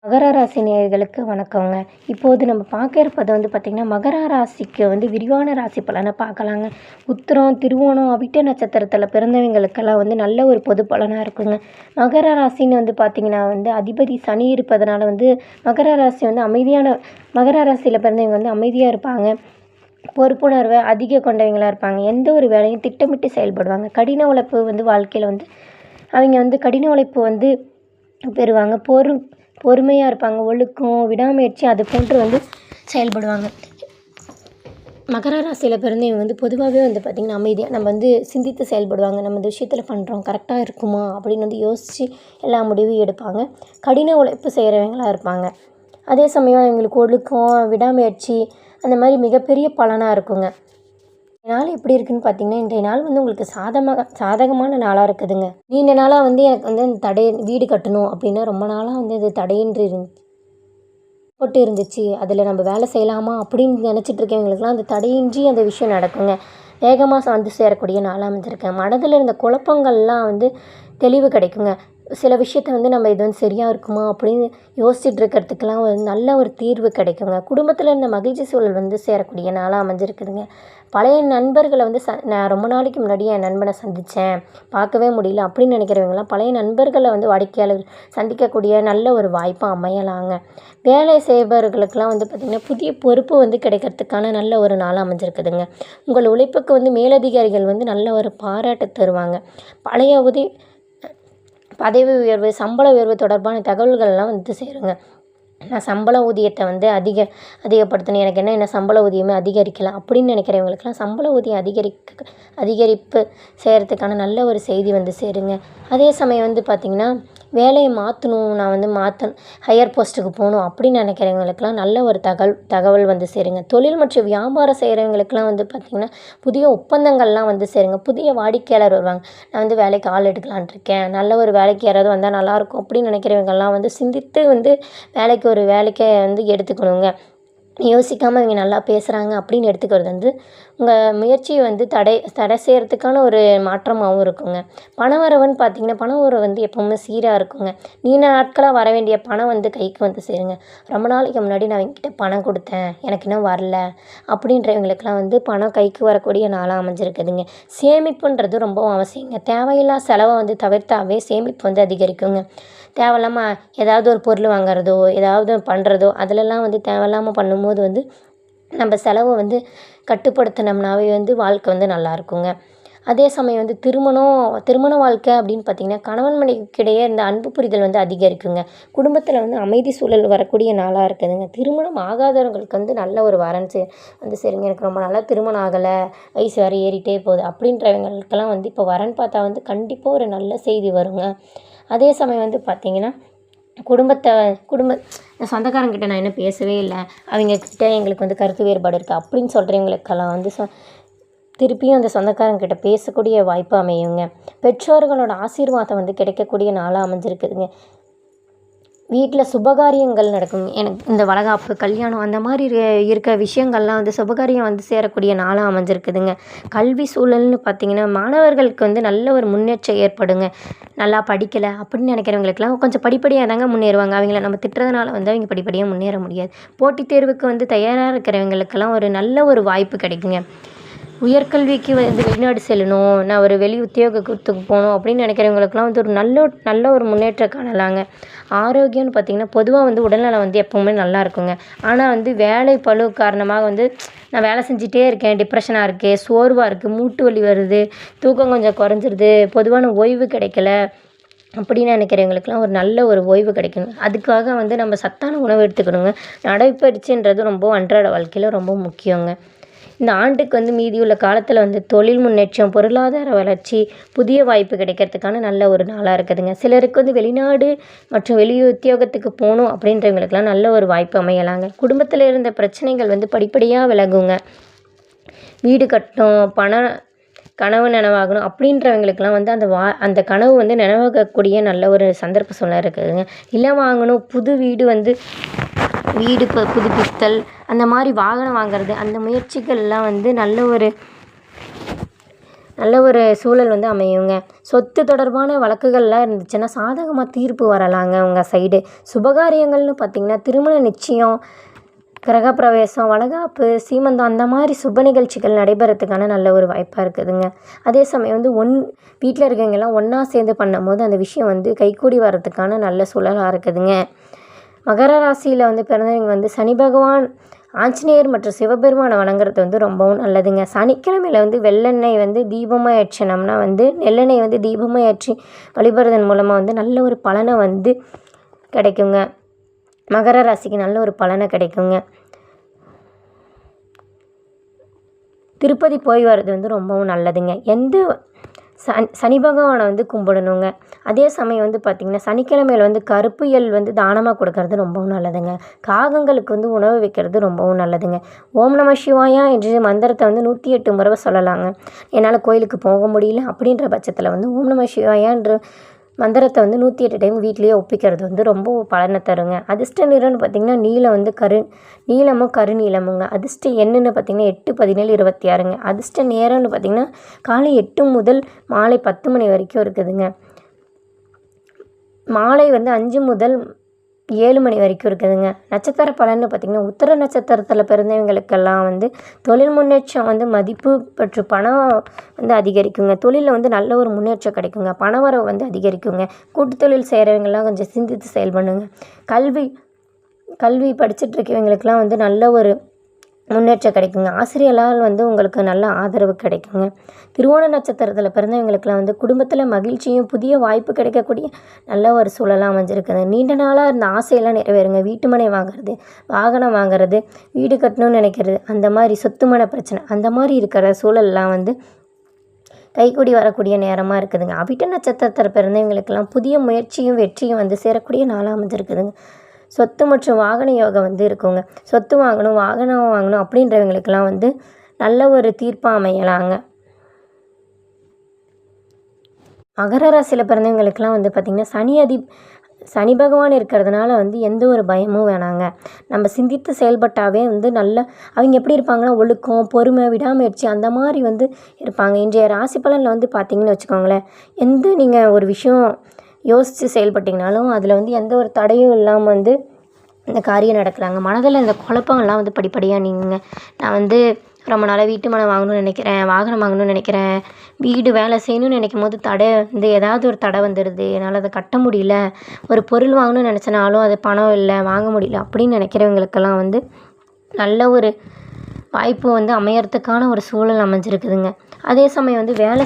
மகர ராசி நேயர்களுக்கு வணக்கங்க. இப்போது நம்ம பார்க்க இருப்பது பார்த்திங்கன்னா, மகர ராசிக்கு விரிவான ராசி பலனை பார்க்கலாங்க. உத்திரம், திருவோணம், அவிட்ட நட்சத்திரத்தில் பிறந்தவங்களுக்கெல்லாம் நல்ல ஒரு பொது பலனாக இருக்குங்க. மகர ராசின்னு பார்த்திங்கன்னா அதிபதி சனி இருப்பதனால மகர ராசி அமைதியான மகர ராசியில் பிறந்தவங்க அமைதியாக இருப்பாங்க. பொறுப்புணர்வை அதிக கொண்டவங்களாக இருப்பாங்க. எந்த ஒரு வேலையும் திட்டமிட்டு செயல்படுவாங்க. கடின உழைப்பு வாழ்க்கையில் அவங்க கடின உழைப்பு பெறுவாங்க. பொறுமையாக இருப்பாங்க. ஒழுக்கம், விடாமுயற்சி அது போன்று செயல்படுவாங்க. மகர ராசியில் பிறந்தவங்க பொதுவாகவே பார்த்திங்கன்னா அமைதியாக நம்ம சிந்தித்து செயல்படுவாங்க. நம்ம இந்த விஷயத்தில் பண்ணுறோம் கரெக்டாக இருக்குமா அப்படின்னு யோசித்து எல்லா முடிவும் எடுப்பாங்க. கடின உழைப்பு செய்கிறவங்களாக இருப்பாங்க. அதே சமயம் எங்களுக்கு ஒழுக்கம், விடாமுயற்சி அந்த மாதிரி மிகப்பெரிய பலனாக இருக்குங்க. நாள் எப்படி இருக்குதுன்னு பார்த்தீங்கன்னா, இன்றைய நாள் உங்களுக்கு சாதகமான நாளாக இருக்குதுங்க. நீண்ட நாளாக எனக்கு அந்த தடை வீடு கட்டணும் அப்படின்னா ரொம்ப நாளாக இது தடையின்றி போட்டு இருந்துச்சு. அதில் நம்ம வேலை செய்யலாமா அப்படின்னு நினச்சிட்டு இருக்கவங்களுக்குலாம் அந்த தடையின்றி அந்த விஷயம் நடக்குங்க. வேகமாக சேரக்கூடிய நாளாக அமைஞ்சிருக்கேன். மனதில் இருந்த குழப்பங்கள்லாம் தெளிவு கிடைக்குங்க. சில விஷயத்த நம்ம இது சரியாக இருக்குமா அப்படின்னு யோசிச்சுட்டு இருக்கிறதுக்கெல்லாம் நல்ல ஒரு தீர்வு கிடைக்குங்க. குடும்பத்தில் இருந்த மகிழ்ச்சி சூழல் சேரக்கூடிய நாளாக அமைஞ்சிருக்குதுங்க. பழைய நண்பர்களை நான் ரொம்ப நாளைக்கு முன்னாடி என் நண்பனை சந்தித்தேன், பார்க்கவே முடியல அப்படின்னு நினைக்கிறவங்களாம் பழைய நண்பர்களை வாடிக்கையாளர் சந்திக்கக்கூடிய நல்ல ஒரு வாய்ப்பாக அமையலாங்க. வேலை செய்பவர்களுக்கெல்லாம் பார்த்திங்கன்னா புதிய பொறுப்பு கிடைக்கிறதுக்கான நல்ல ஒரு நாளாக அமைஞ்சிருக்குதுங்க. உங்கள் உழைப்புக்கு மேலதிகாரிகள் நல்ல ஒரு பாராட்டு தருவாங்க. பழைய பதவி உயர்வு, சம்பள உயர்வு தொடர்பான தகவல்கள்லாம் சேருங்க. நான் சம்பள ஊதியத்தை அதிகப்படுத்தணும், எனக்கு என்ன சம்பள ஊதியமே அதிகரிக்கலாம் அப்படின்னு நினைக்கிறவங்களுக்கெல்லாம் சம்பள ஊதியம் அதிகரிப்பு செய்கிறதுக்கான நல்ல ஒரு செய்தி சேருங்க. அதே சமயம் பார்த்திங்கன்னா வேலையை மாற்றணும், நான் மாற்றணும், ஹையர் போஸ்ட்டுக்கு போகணும் அப்படின்னு நினைக்கிறவங்களுக்கெல்லாம் நல்ல ஒரு தகவல் சேருங்க. தொழில் மற்றும் வியாபாரம் செய்கிறவங்களுக்கெல்லாம் பார்த்திங்கன்னா புதிய ஒப்பந்தங்கள்லாம் சேருங்க. புதிய வாடிக்கையாளர் வருவாங்க. நான் வேலைக்கு ஆள் எடுக்கலான்ட்டு இருக்கேன், நல்ல ஒரு வேலைக்கு யாராவது வந்தால் நல்லாயிருக்கும் அப்படின்னு நினைக்கிறவங்கெல்லாம் சிந்தித்து வேலைக்கு ஒரு வேலைக்கை எடுத்துக்கணுங்க. யோசிக்காமல் இவங்க நல்லா பேசுகிறாங்க அப்படின்னு எடுத்துக்கிறது உங்கள் முயற்சியை தடை செய்கிறதுக்கான ஒரு மாற்றமாகவும் இருக்குங்க. பணவரவுன்னு பார்த்திங்கன்னா பணவரவு எப்போவுமே சீராக இருக்குங்க. நீண்ட நாட்களாக வர வேண்டிய பணம் கைக்கு சேருங்க. ரொம்ப நாளைக்கு முன்னாடி நான் இவங்ககிட்ட பணம் கொடுத்தேன், எனக்கு இன்னும் வரல அப்படின்றவங்களுக்கெல்லாம் பணம் கைக்கு வரக்கூடிய நாளாக அமைஞ்சிருக்குதுங்க. சேமிப்புன்றது ரொம்ப அவசியங்க. தேவையில்லா செலவை தவிர்த்தாவே சேமிப்பு அதிகரிக்குங்க. தேவையில்லாமல் ஏதாவது ஒரு பொருள் வாங்குறதோ ஏதாவது பண்ணுறதோ அதிலெல்லாம் தேவையில்லாமல் பண்ணும்போது நம்ம செலவை கட்டுப்படுத்தினோம்னாவே வாழ்க்கை நல்லா இருக்குங்க. அதே சமயம் திருமண வாழ்க்கை அப்படின்னு பார்த்திங்கன்னா கணவன் மனைவிக்கிடையே இந்த அன்பு புரிதல் அதிகரிக்குங்க. குடும்பத்தில் அமைதி சூழல் வரக்கூடிய நாளாக இருக்குதுங்க. திருமணம் ஆகாதவங்களுக்கு நல்ல ஒரு வரன் சரிங்க, எனக்கு ரொம்ப நாளாக திருமணம் ஆகலை, வயசு வேறு ஏறிட்டே போகுது அப்படின்றவங்களுக்கெல்லாம் இப்போ வரன் பார்த்தா கண்டிப்பாக ஒரு நல்ல செய்தி வருங்க. அதே சமயம் பார்த்திங்கன்னா குடும்ப சொந்தக்காரங்கிட்ட நான் இன்னும் பேசவே இல்லை, அவங்கக்கிட்ட எங்களுக்கு கருத்து வேறுபாடு இருக்குது அப்படின்னு சொல்கிறவங்களுக்கெல்லாம் திருப்பியும் அந்த சொந்தக்காரங்கிட்ட பேசக்கூடிய வாய்ப்பு அமையுங்க. பெற்றோர்களோட ஆசீர்வாதம் கிடைக்கக்கூடிய நாளாக அமைஞ்சிருக்குதுங்க. வீட்டில் சுபகாரியங்கள் நடக்கும். எனக்கு இந்த வளைகாப்பு, கல்யாணம் அந்த மாதிரி இருக்க விஷயங்கள்லாம் சுபகாரியம் சேரக்கூடிய நாளாக அமைஞ்சிருக்குதுங்க. கல்வி சூழல்னு பார்த்திங்கன்னா மாணவர்களுக்கு நல்ல ஒரு முன்னேற்றம் ஏற்படுங்க. நல்லா படிக்கலை அப்படின்னு நினைக்கிறவங்களுக்கெல்லாம் கொஞ்சம் படிப்படியாக தாங்க முன்னேறுவாங்க. அவங்கள நம்ம திட்டுறதுனால அவங்க படிப்படியாக முன்னேற முடியாது. போட்டித் தேர்வுக்கு தயாராக இருக்கிறவங்களுக்கெல்லாம் ஒரு நல்ல ஒரு வாய்ப்பு கிடைக்குங்க. உயர்கல்விக்கு வெளிநாடு செல்லணும், நான் ஒரு வெளி உத்தியோகத்துக்கு போகணும் அப்படின்னு நினைக்கிறவங்களுக்கெல்லாம் ஒரு நல்ல ஒரு முன்னேற்றம் காணலாங்க. ஆரோக்கியம்னு பார்த்திங்கன்னா பொதுவாக உடல்நலம் எப்போவுமே நல்லா இருக்குங்க. ஆனால் வேலை பளு காரணமாக நான் வேலை செஞ்சிட்டே இருக்கேன், டிப்ரெஷனாக இருக்குது, சோர்வாக இருக்குது, மூட்டு வலி வருது, தூக்கம் கொஞ்சம் குறைஞ்சிருது, பொதுவான ஓய்வு கிடைக்கல அப்படின்னு நினைக்கிறவங்களுக்கெல்லாம் ஒரு நல்ல ஒரு ஓய்வு கிடைக்கணும். அதுக்காக நம்ம சத்தான உணவு எடுத்துக்கணுங்க. நடைப்பயிற்சின்றது ரொம்ப அன்றாட வாழ்க்கையில் ரொம்ப முக்கியங்க. இந்த ஆண்டுக்கு மீதியுள்ள காலத்தில் தொழில் முன்னேற்றம், பொருளாதார வளர்ச்சி, புதிய வாய்ப்பு கிடைக்கிறதுக்கான நல்ல ஒரு நாளாக இருக்குதுங்க. சிலருக்கு வெளிநாடு மற்றும் வெளி உத்தியோகத்துக்கு போகணும் அப்படின்றவங்களுக்கெல்லாம் நல்ல ஒரு வாய்ப்பு அமையலாங்க. குடும்பத்தில் இருந்த பிரச்சனைகள் படிப்படியாக விலகுங்க. வீடு கட்டணும், கனவு நனவாகணும் அப்படின்றவங்களுக்கெல்லாம் அந்த கனவு நினைவாகக்கூடிய நல்ல ஒரு சந்தர்ப்ப சூழ்நிலை இருக்குதுங்க. நிலம் வாங்கணும், புது வீடு புதுப்பித்தல், அந்த மாதிரி வாகனம் வாங்குறது, அந்த முயற்சிகள்லாம் நல்ல ஒரு நல்ல ஒரு சூழல் வந்து அமையுங்க. சொத்து தொடர்பான வழக்குகள்லாம் இருந்துச்சுன்னா சாதகமாக தீர்ப்பு வரலாங்க உங்கள் சைடு. சுபகாரியங்கள்னு பார்த்திங்கன்னா திருமண நிச்சயம், கிரகப்பிரவேசம், வளகாப்பு, சீமந்தம் அந்த மாதிரி சுப நிகழ்ச்சிகள் நடைபெறத்துக்கான நல்ல ஒரு வாய்ப்பாக இருக்குதுங்க. அதே சமயம் வந்து வீட்டில் இருக்கவங்கெல்லாம் ஒன்றா சேர்ந்து பண்ணும்போது அந்த விஷயம் வந்து கைக்கூடி வரத்துக்கான நல்ல சூழலாக இருக்குதுங்க. மகர ராசியில் வந்து பிறந்தவங்க வந்து சனி பகவான், ஆஞ்சநேயர் மற்றும் சிவபெருமானை வணங்குறது வந்து ரொம்பவும் நல்லதுங்க. சனிக்கிழமையில் வந்து வெள்ளெண்ணெய் வந்து தீபமாக ஏற்றினோம்னா வந்து நெல்லெண்ணெய் வந்து தீபமாக ஏற்றி வழிபடுறதன் மூலமாக வந்து நல்ல ஒரு பலனை வந்து கிடைக்குங்க. மகர ராசிக்கு நல்ல ஒரு பலனை கிடைக்குங்க. திருப்பதி போய் வர்றது வந்து ரொம்பவும் நல்லதுங்க. சனி பகவானை வந்து கும்பிடணுங்க. அதே சமயம் வந்து பார்த்திங்கன்னா சனிக்கிழமையில் வந்து கருப்பு எள் வந்து தானமாக கொடுக்கறது ரொம்பவும் நல்லதுங்க. காகங்களுக்கு வந்து உணவு வைக்கிறது ரொம்பவும் நல்லதுங்க. ஓம் நம சிவாயா என்ற மந்திரத்தை வந்து 108 முறை சொல்லலாங்க. என்னால் கோயிலுக்கு போக முடியல அப்படின்ற பட்சத்தில் வந்து ஓம் நம சிவாயான்ற மந்திரத்தை வந்து 108 டைம் வீட்லேயே ஒப்பிக்கிறது வந்து ரொம்ப பலனை தருங்க. அதிர்ஷ்ட நிறம்னு பார்த்திங்கன்னா நீலம் வந்து நீளமும் கருநீளமுங்க. அதிர்ஷ்ட எண்ணுன்னு பார்த்திங்கன்னா 8, 17, 26ங்க. அதிர்ஷ்ட நேரம்னு பார்த்திங்கன்னா காலை 8 முதல் மாலை 10 மணி வரைக்கும் இருக்குதுங்க. மாலை வந்து 5 முதல் 7 மணி வரைக்கும் இருக்குதுங்க. நட்சத்திர பலன்னு பார்த்திங்கன்னா உத்திர நட்சத்திரத்தில் பிறந்தவங்களுக்கெல்லாம் வந்து தொழில் முன்னேற்றம் வந்து மதிப்பு பெற்று பணம் வந்து அதிகரிக்குங்க. தொழிலில் வந்து நல்ல ஒரு முன்னேற்றம் கிடைக்குங்க. பணவரவு வந்து அதிகரிக்குங்க. கூட்டு தொழில் செய்கிறவங்கெல்லாம் கொஞ்சம் சிந்தித்து செயல்படுங்க. கல்வி படிச்சுட்டு இருக்கவங்களுக்கெல்லாம் வந்து நல்ல ஒரு முன்னேற்றம் கிடைக்குங்க. ஆசிரியர்களால் வந்து உங்களுக்கு நல்ல ஆதரவு கிடைக்குங்க. திருவோண நட்சத்திரத்தில் பிறந்தவங்களுக்கெல்லாம் வந்து குடும்பத்தில் மகிழ்ச்சியும் புதிய வாய்ப்பு கிடைக்கக்கூடிய நல்ல ஒரு சூழலாக அமைஞ்சிருக்குது. நீண்ட நாளாக இருந்த ஆசையெல்லாம் நிறைவேறுங்க. வீட்டு மனை வாங்குறது, வாகனம் வாங்குறது, வீடு கட்டணும்னு நினைக்கிறது, அந்த மாதிரி சொத்துமான பிரச்சனை அந்த மாதிரி இருக்கிற சூழல்லாம் வந்து கைக்கூடி வரக்கூடிய நேரமாக இருக்குதுங்க. அவிட்ட நட்சத்திரத்தில் பிறந்தவங்களுக்கெல்லாம் புதிய முயற்சியும் வெற்றியும் வந்து சேரக்கூடிய நாளாக அமைஞ்சிருக்குதுங்க. சொத்து மற்றும் வாகன யோகம் வந்து இருக்குங்க. சொத்து வாங்கணும், வாகனம் வாங்கணும் அப்படின்றவங்களுக்கெல்லாம் வந்து நல்ல ஒரு தீர்ப்பாக அமையலாங்க. மகர ராசியில் பிறந்தவங்களுக்கெல்லாம் வந்து பார்த்திங்கன்னா சனி பகவான் இருக்கிறதுனால வந்து எந்த ஒரு பயமும் வேணாங்க. நம்ம சிந்தித்து செயல்பட்டாவே வந்து அவங்க எப்படி இருப்பாங்கன்னா ஒழுக்கம், பொறுமை, விடாமுயற்சி அந்த மாதிரி வந்து இருப்பாங்க. இன்றைய ராசி பலனில் வந்து பார்த்திங்கன்னு வச்சுக்கோங்களேன், நீங்கள் ஒரு விஷயம் யோசித்து செயல்பட்டிங்கனாலும் அதில் வந்து எந்த ஒரு தடையும் இல்லாமல் வந்து இந்த காரியம் நடக்கலாங்க. மனதில் இந்த குழப்பங்கள்லாம் வந்து படிப்படியாக நீங்குங்க. நான் வந்து ரொம்ப நாளாக வீட்டு மனை வாங்கணும்னு நினைக்கிறேன், வாகனம் வாங்கணும்னு நினைக்கிறேன், வீடு வேலை செய்யணும்னு நினைக்கும் போது தடை வந்து ஏதாவது ஒரு தடை வந்துடுது, என்னால் அதை கட்ட முடியல, ஒரு பொருள் வாங்கணும்னு நினச்சனாலும் அது பணம் இல்லை, வாங்க முடியல அப்படின்னு நினைக்கிறவங்களுக்கெல்லாம் வந்து நல்ல ஒரு வாய்ப்பு வந்து அமையறதுக்கான ஒரு சூழல் அமைஞ்சிருக்குதுங்க. அதே சமயம் வந்து வேலை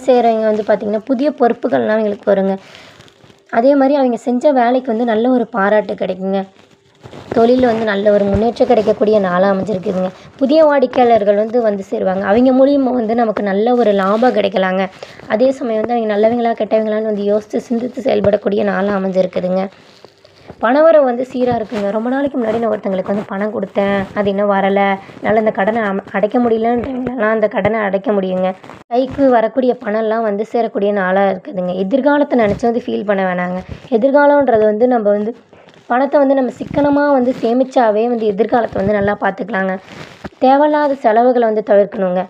செய்கிறவங்க வந்து பார்த்திங்கன்னா புதிய பொறுப்புகள்லாம் அவங்களுக்கு வருங்க. அதே மாதிரி அவங்க செஞ்ச வேலைக்கு வந்து நல்ல ஒரு பாராட்டு கிடைக்குங்க. தொழிலில் வந்து நல்ல ஒரு முன்னேற்றம் கிடைக்கக்கூடிய நாளாக அமைஞ்சிருக்குதுங்க. புதிய வாடிக்கையாளர்கள் வந்து சேருவாங்க. அவங்க மூலியமாக வந்து நமக்கு நல்ல ஒரு லாபம் கிடைக்கலாங்க. அதே சமயம் வந்து அவங்க நல்லவங்களா கெட்டவங்களான்னு வந்து யோசித்து சிந்தித்து செயல்படக்கூடிய நாளாக அமைஞ்சிருக்குதுங்க. பணவரவு வந்து சீராக இருக்குங்க. ரொம்ப நாளைக்கு முன்னாடி நான் ஒருத்தங்களுக்கு வந்து பணம் கொடுத்தேன், அது இன்னும் வரலை, என்னால் அந்த கடனை அடைக்க முடியலன்றவங்களெல்லாம் அந்த கடனை அடைக்க முடியுங்க. கைக்கு வரக்கூடிய பணம்லாம் வந்து சேரக்கூடிய நாளாக இருக்குதுங்க. எதிர்காலத்தை நினச்சி வந்து ஃபீல் பண்ண வேணாங்க. எதிர்காலன்றது வந்து நம்ம வந்து பணத்தை வந்து நம்ம சிக்கனமாக வந்து சேமித்தாவே வந்து எதிர்காலத்தை வந்து நல்லா பார்த்துக்கலாங்க. தேவையில்லாத செலவுகளை வந்து தவிர்க்கணுங்க.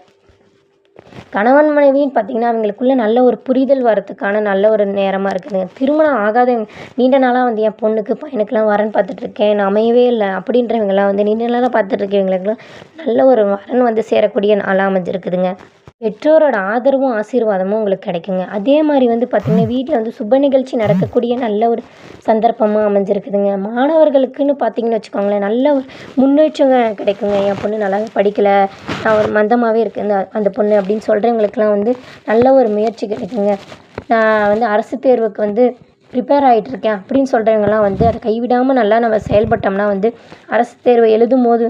கணவன் மனைவின்னு பார்த்திங்கன்னா அவங்களுக்குள்ள நல்ல ஒரு புரிதல் வரத்துக்கான நல்ல ஒரு நேரமாக இருக்குதுங்க. திருமணம் ஆகாதவங்க நீண்ட நாளாக வந்து என் பொண்ணுக்கு பையனுக்கெலாம் வரன் பார்த்துட்ருக்கேன், நான் அமையவே இல்லை அப்படின்றவங்களாம் வந்து நீண்ட நாளாக பார்த்துட்ருக்கவங்களுக்குலாம் நல்ல ஒரு வரன் வந்து சேரக்கூடிய நாளாக அமைஞ்சிருக்குதுங்க. பெற்றோரோட ஆதரவும் ஆசீர்வாதமும் உங்களுக்கு கிடைக்குங்க. அதே மாதிரி வந்து பார்த்திங்கன்னா வீட்டில் வந்து சுப நிகழ்ச்சி நடக்கக்கூடிய நல்ல ஒரு சந்தர்ப்பமாக அமைஞ்சிருக்குதுங்க. மாணவர்களுக்குன்னு பார்த்திங்கன்னு வச்சுக்கோங்களேன், நல்ல ஒரு முன்னேற்றம் கிடைக்குங்க. என் பொண்ணு நல்லாவே படிக்கலை, நான் ஒரு மந்தமாகவே இருக்குது அந்த பொண்ணு அப்படின்னு சொல்கிறவங்களுக்குலாம் வந்து நல்ல ஒரு முயற்சி கிடைக்குங்க. நான் வந்து அரசு தேர்வுக்கு வந்து ப்ரிப்பேர் ஆகிட்டுருக்கேன் அப்படின்னு சொல்கிறவங்கலாம் வந்து அதை கைவிடாமல் நல்லா நம்ம செயல்பட்டோம்னா வந்து அரசு தேர்வை எழுதும் போது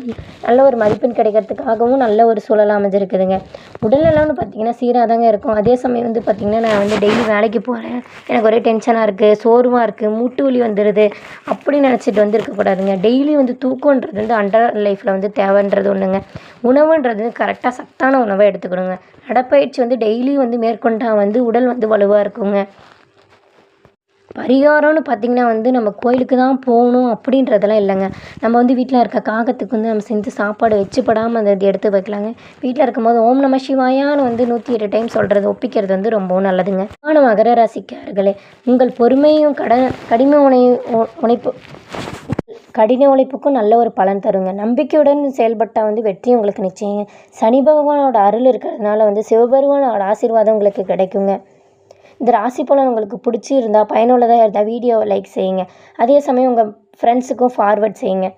நல்ல ஒரு மதிப்பெண் கிடைக்கிறதுக்காகவும் நல்ல ஒரு சூழலாக அமைஞ்சிருக்குதுங்க. உடல்நலம்னு பார்த்திங்கன்னா சீராக தாங்க இருக்கும். அதே சமயம் வந்து பார்த்திங்கன்னா நான் வந்து டெய்லி வேலைக்கு போகிறேன், எனக்கு ஒரே டென்ஷனாக இருக்குது, சோர்வாக இருக்குது, மூட்டு வலி வந்துடுது அப்படின்னு நினச்சிட்டு வந்து இருக்கக்கூடாதுங்க. டெய்லி வந்து தூக்கன்றது வந்து அன்றாட லைஃப்பில் வந்து தேவைன்றது ஒன்றுங்க. உணவுன்றது கரெக்டாக சத்தான உணவை எடுத்துக்கணுங்க. நடைப்பயிற்சி வந்து டெய்லி வந்து மேற்கொண்டால் வந்து உடல் வந்து வலுவாக இருக்குங்க. பரிகாரம்னு பார்த்திங்கன்னா வந்து நம்ம கோயிலுக்கு தான் போகணும் அப்படின்றதெல்லாம் இல்லைங்க. நம்ம வந்து வீட்டில் இருக்க காகத்துக்கு வந்து நம்ம செஞ்சு சாப்பாடு வச்சுப்படாமல் அந்த இது எடுத்து வைக்கலாங்க. வீட்டில் இருக்கும்போது ஓம் நம சிவாயான்னு வந்து 108 டைம் சொல்கிறது ஒப்பிக்கிறது வந்து ரொம்பவும் நல்லதுங்க. மகர ராசிக்காரர்களே, உங்கள் பொறுமையும் கடின உழைப்பு கடின உழைப்புக்கும் நல்ல ஒரு பலன் தருங்க. நம்பிக்கையுடன் செயல்பட்டால் வந்து வெற்றி உங்களுக்கு நிச்சயங்க. சனி பகவானோட அருள் இருக்கிறதுனால வந்து சிவபெருமானோட ஆசீர்வாதம் உங்களுக்கு கிடைக்குங்க. இந்த ராசி பலன் உங்களுக்கு பிடிச்சிருந்தா பயனுள்ளதாக இருந்தால் வீடியோவை லைக் செய்யுங்க. அதே சமயம் உங்கள் ஃப்ரெண்ட்ஸுக்கும் ஃபார்வர்ட் செய்யுங்க.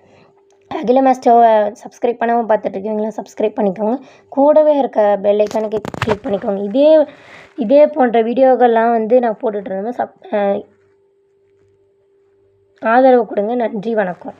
அகிலம் ஆஸ்ட்ரோவை சப்ஸ்கிரைப் பண்ணாமல் பார்த்துட்ருக்கீங்களா, சப்ஸ்கிரைப் பண்ணிக்கோங்க. கூடவே இருக்க பெல் ஐக்கானுக்கு கிளிக் பண்ணிக்கோங்க. இதே போன்ற வீடியோக்கள்லாம் வந்து நான் போட்டுட்ருந்தேன். ஆதரவு கொடுங்க. நன்றி, வணக்கம்.